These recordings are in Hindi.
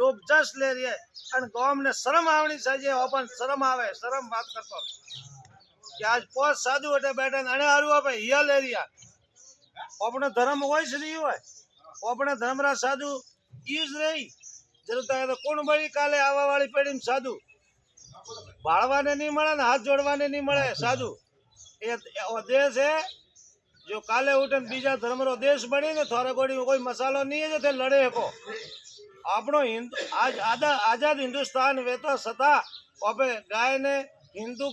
लोग जश ले रही है और गांव ने शर्म आवनी चाहिए ओपन शर्म आवे शर्म बात करतो कि आज पोस साधु अटे बैठे अने हारू आपे हिया ले रिया अपने धर्म होय से नहीं होय अपने धर्म रा साधु यूज रही जरूरत है तो कौन बड़ी काले आवा वाली पेढ़ी में साधु भाड़वाने नहीं મળે ને હાથ જોડવાને नहीं મળે साधु ये देश है जो काले उठे बीजा धर्म रो देश बनी ने थोड़ा गोड़ी कोई मसालो नहीं है जो थे लड़े को आपनो हिंदू आज आजाद हिंदुस्तान वेतो सता ओपे गाय ने हिंदू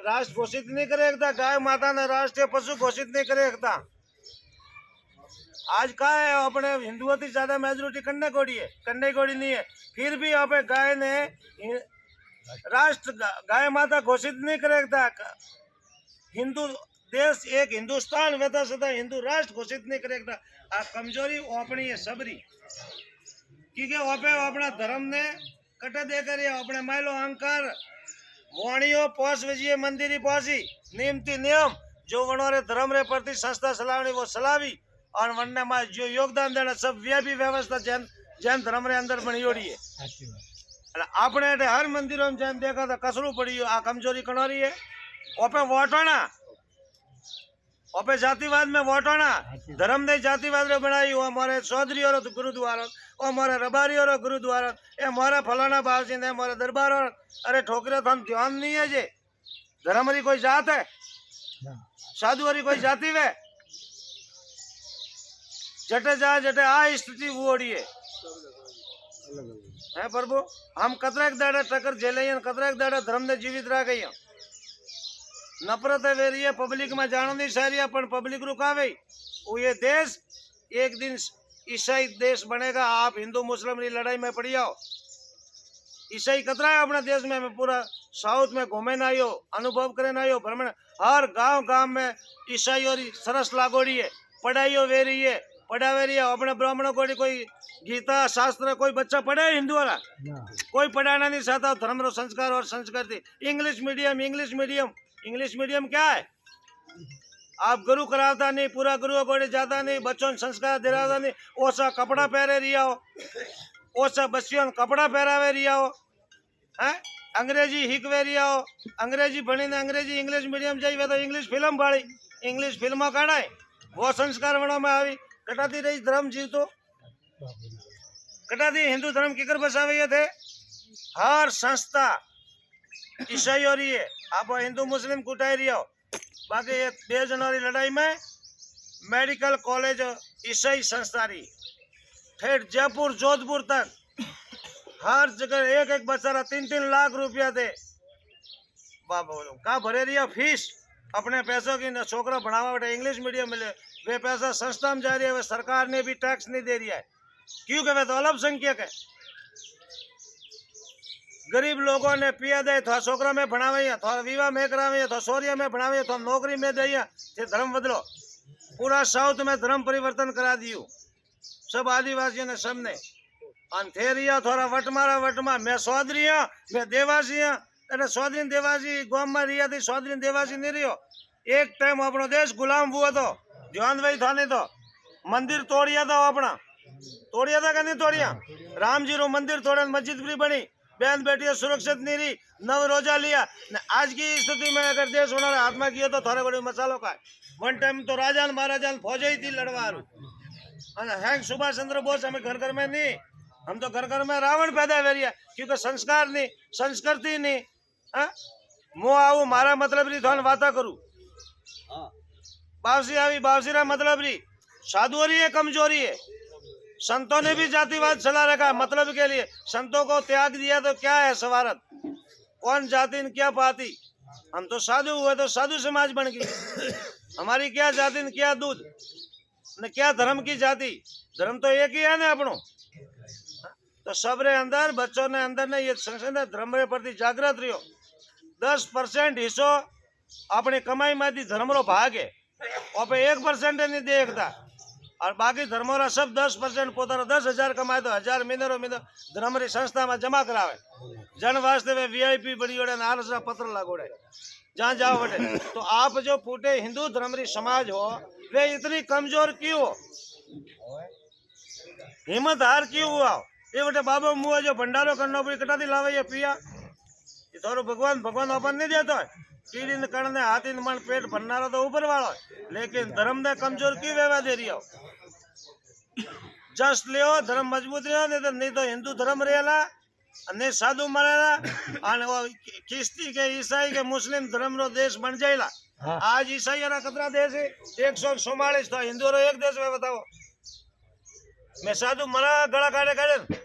राष्ट्र घोषित नहीं करे सकता गाय माता ने राष्ट्रीय पशु घोषित नहीं करे सकता आज का है अपने हिंदुओं की ज्यादा मेजोरिटी कन्ने घोड़ी नहीं है फिर भी यहाँ पे गाय ने राष्ट्र गाय माता घोषित नहीं करे सकता हिंदू देश एक हिंदुस्तान वेता सदा हिंदू राष्ट्र घोषित नहीं करे सकता आ कमजोरी अपनी है सबरी क्योंकि वहाँ अपना धर्म ने कटे दे कर अपने मायलो अहंकार वाणियों पोस विजय मंदिरी पोसी नियमती नियम जो वनोरे धर्म रे प्रति संस्था सलावनी वो सलावी और वन्ने में जो योगदान देना सब भी व्यवस्था जैन धर्म रे अंदर बनी ओड़ी है आपने हर मंदिरों में जैन देखा था कसरू पड़ी आ कमजोरी कनोरी है ओपे वोटोना ओपे जातिवाद में वोटोना धर्म ने जातिवाद रे बनाई वो हमारे चौधरी और गुरुद्वारा ओ हमारे रबारी और गुरुद्वारा ए हमारा फलाना बावजी ने हमारे दरबार और अरे ठोकरे तो हम ध्यान नहीं है जे धर्म री कोई जात है साधु री कोई जाति वे जटे जा जटे आ स्थिति वोड़ी है प्रभु हम कतरेक दाड़े टक्कर झेले कतरेक दाड़े धर्म ने जीवित रह गई नफरत है वेरी है पब्लिक में जानो नहीं सारी पर पब्लिक रुकावे वो ये देश एक दिन ईसाई देश बनेगा आप हिंदू मुस्लिम की लड़ाई में पड़ी आओ ईसाई कतरा है अपने देश में पूरा साउथ में घूमे ना आयो अनुभव करे ना आयो भ्रमण हर गांव गांव में ईसाई और सरस लागोड़ी है पढ़ाई वे रही है पढ़ावे रही है अपने ब्राह्मणों को कोई गीता शास्त्र कोई बच्चा पढ़े हिंदू वाला कोई पढ़ाना नहीं चाहता धर्म रो संस्कार और संस्कृति इंग्लिश मीडियम क्या है आप गुरु करावता नहीं पूरा गुरु को जाता नहीं बच्चों ने संस्कार दिलाता नहीं ओसा कपड़ा पहरे रिया हो ओसा बच्चियों कपड़ा पहरावे रिया हो हैं अंग्रेजी हिकवे रिया हो अंग्रेजी बनी ने अंग्रेजी इंग्लिश मीडियम जाइए तो इंग्लिश फिल्म बाड़ी इंग्लिश फिल्मों काढ़ा वो संस्कार वणों में आई कटाती रही धर्म जीव तो कटाती हिंदू धर्म किकर बसावे थे हर संस्था ईसाई हो रही है आप हिंदू मुस्लिम कुटाई रही हो बाकी ये 2 जनवरी लड़ाई में मेडिकल कॉलेज ईसाई संस्था रही ठेठ जयपुर जोधपुर तक हर जगह एक बच्चा 3-3 लाख रुपया दे का भरे रही फीस अपने पैसों की छोकरा बढ़ावा बेटा इंग्लिश मीडियम मिले वे पैसा संस्था में जा रही है सरकार ने भी टैक्स नहीं दे रही है क्योंकि वे तो अल्पसंख्यक है गरीब लोगों ने पिया दे थोड़ा छोकरा में भणावे थोड़ा विवाह में करावे थोड़ा सोरिया में भणावे थोड़ा नौकरी में दे धर्म बदलो पूरा साउथ में धर्म परिवर्तन करा दियो सब आदिवासियों ने सबने अंधेरिया थोड़ा वटमा मैं सौदरिया मैं देवासी अरे सौदरी देवासी गांव में रिया थी सौदरी देवासी नहीं रियो एक टाइम अपनो देश गुलाम हुआ तो ध्यान वही था नहीं तो मंदिर तोड़िया था अपना तोड़िया था कि नहीं तोड़िया राम जी रो मंदिर तोड़े मस्जिद भी बनी बहन बेटियां सुरक्षित नहीं रही 9 रोजा लिया आज की स्थिति में अगर देश होना हाथ में किया तो थोड़े बड़े मसालों का वन टाइम तो राजा महाराजा फौज ही थी लड़वा हैंग सुभाष चंद्र बोस हमें घर घर में नहीं हम तो घर घर में रावण पैदा हो रही है क्योंकि संस्कार नहीं संस्कृति नहीं मु आऊ मारा मतलब री थोन वाता करूँ बावसी आई बावसी रा मतलब री साधुरी है कमजोरी है संतों ने भी जातिवाद चला रखा मतलब के लिए संतों को त्याग दिया तो क्या है सवारत कौन जाति न क्या पाती हम तो साधु हुए तो साधु समाज बन गई हमारी क्या जाति न क्या दूध न क्या धर्म की जाति धर्म तो एक ही है ना अपनों तो सबरे अंदर बच्चों ने अंदर ने ये धर्म रे प्रति जागृत रहो 10% हिस्सो अपनी कमाई में धर्म रो भाग है और 1% नहीं देखता और बाकी धर्मों रा सब 10% पोता 10,000 कमाए तो 1000 महीने धर्म री संस्था में जमा करावे जन वास्ते वे VIP बड़ी ओढ़े नारस रा पत्र लागोड़े जहाँ जाओ बटे तो आप जो फूटे हिंदू धर्म री समाज हो वे इतनी कमजोर क्यों हो हिम्मत हार क्यों हुआ ये बेटे बाबा मुँह जो भंडारो करना पड़ी कटा दी लावे ये पिया ये थारो भगवान भगवान अपन नहीं देता है कीड़ी ने कण हाथी ने मन पेट भरनारा तो ऊपर वाला है लेकिन धर्म ने कमजोर क्यों व्यवहार दे रही हो जस लियो धर्म मजबूत रहो नहीं तो हिंदू धर्म रहेला नहीं साधु मरेला ख्रिस्ती के ईसाई के मुस्लिम धर्म रो देश बन जाएला आज ईसाई कतरा देश है 144 था हिंदू रो एक देश में बताओ मैं साधु मरा गला काटे काटे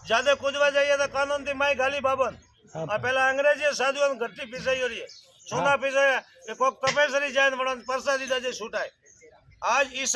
ज्यादा कूदवा जाइए तो कानून थी माई गाली बाबन और पहला अंग्रेजी साधु घट्टी पीसाई हो रही है सोना पीसाया कोक तपेसरी जाए परसादी दे छूटाए आज